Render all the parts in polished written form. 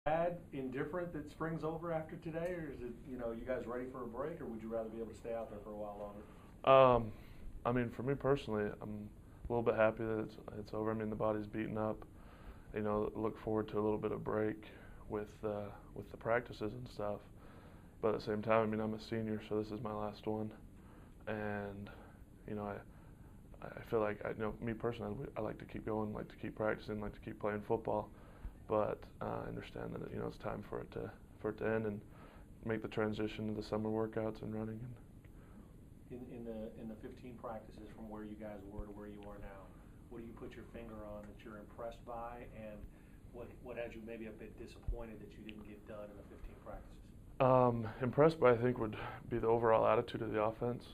Sad, indifferent that spring's over after today, or is it, you guys ready for a break, or would you rather be able to stay out there for a while longer? Um, I mean, for me personally, I'm a little bit happy that it's over. I mean, the body's beaten up. Look forward to a little bit of break with the practices and stuff. But at the same time, I mean, I'm a senior, so this is my last one, and you know, I feel like me personally, I like to keep going, like to keep practicing, like to keep playing football. But I understand that it's time for it to end and make the transition to the summer workouts and running. In the 15 practices from where you guys were to where you are now, what do you put your finger on that you're impressed by, and what had you maybe a bit disappointed that you didn't get done in the 15 practices? Impressed by, I think, would be the overall attitude of the offense.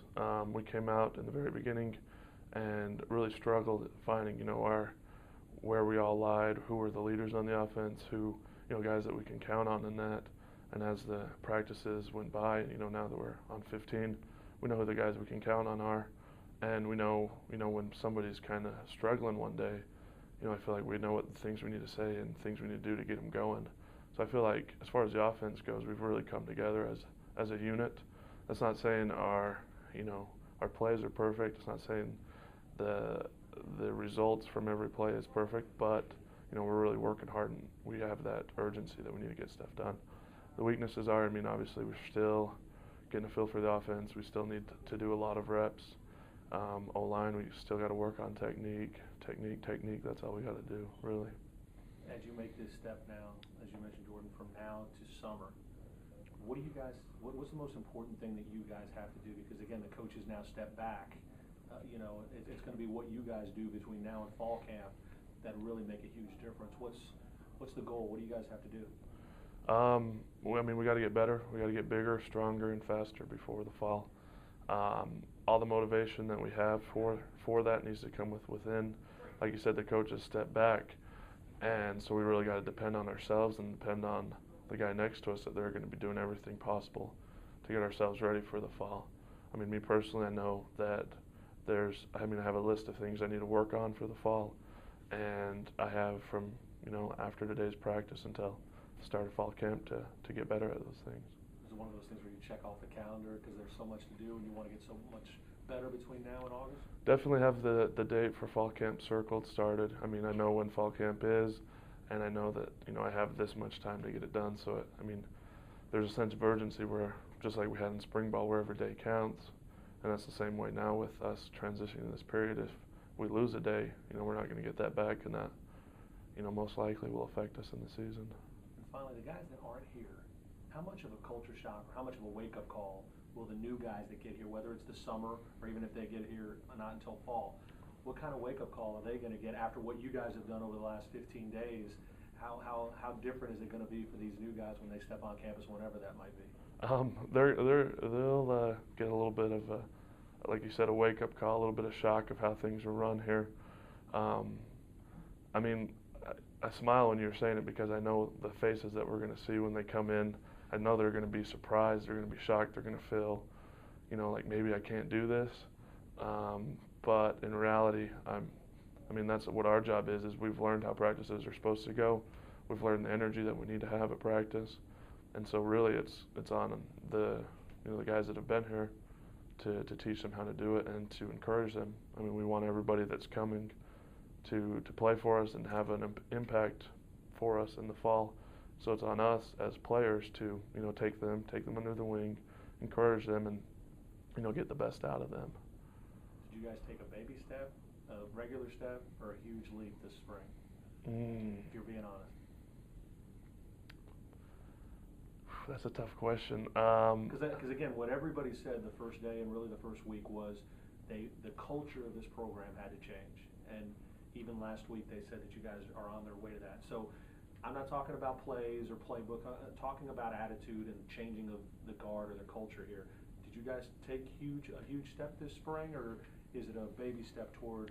We came out in the very beginning and really struggled finding, where we all lied, who were the leaders on the offense, who, guys that we can count on in that. And as the practices went by, now that we're on 15, we know who the guys we can count on are, and we know, when somebody's kind of struggling one day, I feel like we know what the things we need to say and things we need to do to get them going. So I feel like as far as the offense goes, we've really come together as a unit. That's not saying our plays are perfect. It's not saying the the results from every play is perfect, but we're really working hard and we have that urgency that we need to get stuff done. The weaknesses are, I mean, obviously we're still getting a feel for the offense. We still need to do a lot of reps. O-line, we still got to work on technique. That's all we got to do, really. As you make this step now, as you mentioned, Jordan, from now to summer, what's the most important thing that you guys have to do? Because again, the coaches now step back. It's going to be what you guys do between now and fall camp that really make a huge difference. What's the goal? What do you guys have to do? I mean, we got to get better. We got to get bigger, stronger, and faster before the fall. All the motivation that we have for that needs to come within. Like you said, the coaches step back, and so we really got to depend on ourselves and depend on the guy next to us that they're going to be doing everything possible to get ourselves ready for the fall. I mean, me personally, I know that I have a list of things I need to work on for the fall, and I have from after today's practice until the start of fall camp to get better at those things. Is it one of those things where you check off the calendar because there's so much to do and you want to get so much better between now and August? Definitely have the date for fall camp circled, started. I mean, I know when fall camp is, and I know that I have this much time to get it done. So there's a sense of urgency where, just like we had in spring ball, where every day counts, and that's the same way now with us transitioning this period. If we lose a day, we're not going to get that back, and that most likely will affect us in the season. And finally, the guys that aren't here, how much of a culture shock or how much of a wake-up call will the new guys that get here, whether it's the summer or even if they get here not until fall, what kind of wake-up call are they going to get after what you guys have done over the last 15 days? How different is it going to be for these new guys when they step on campus, whenever that might be? They'll get a little bit of like you said, a wake-up call, a little bit of shock of how things are run here. I mean, I smile when you're saying it because I know the faces that we're going to see when they come in. I know they're going to be surprised, they're going to be shocked, they're going to feel, like maybe I can't do this. But in reality, that's what our job is we've learned how practices are supposed to go. We've learned the energy that we need to have at practice. And so really it's on the guys that have been here to teach them how to do it and to encourage them. I mean, we want everybody that's coming to play for us and have an impact for us in the fall. So it's on us as players to take them under the wing, encourage them, and get the best out of them. Did you guys take a baby step, a regular step, or a huge leap this spring? If you're being honest. That's a tough question. Because again, what everybody said the first day and really the first week was the culture of this program had to change. And even last week they said that you guys are on their way to that. So I'm not talking about plays or playbook. I'm talking about attitude and changing of the guard or the culture here. Did you guys take a huge step this spring, or is it a baby step toward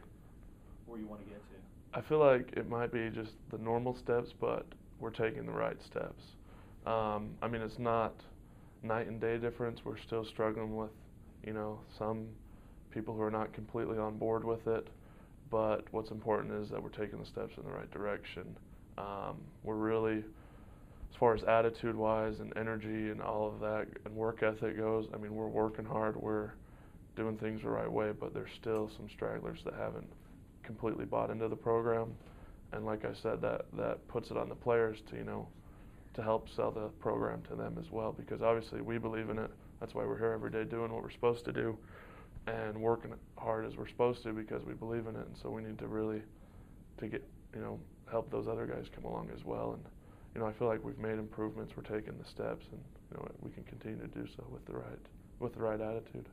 where you want to get to? I feel like it might be just the normal steps, but we're taking the right steps. It's not night and day difference. We're still struggling with, some people who are not completely on board with it. But what's important is that we're taking the steps in the right direction. We're really as far as attitude-wise and energy and all of that and work ethic goes, I mean, we're working hard, we're doing things the right way, but there's still some stragglers that haven't completely bought into the program. And like I said, that puts it on the players to, to help sell the program to them as well, because obviously we believe in it. That's why we're here every day doing what we're supposed to do and working hard as we're supposed to, because we believe in it. And so we need to really get, help those other guys come along as well. And I feel like we've made improvements, we're taking the steps, and we can continue to do so with the right attitude.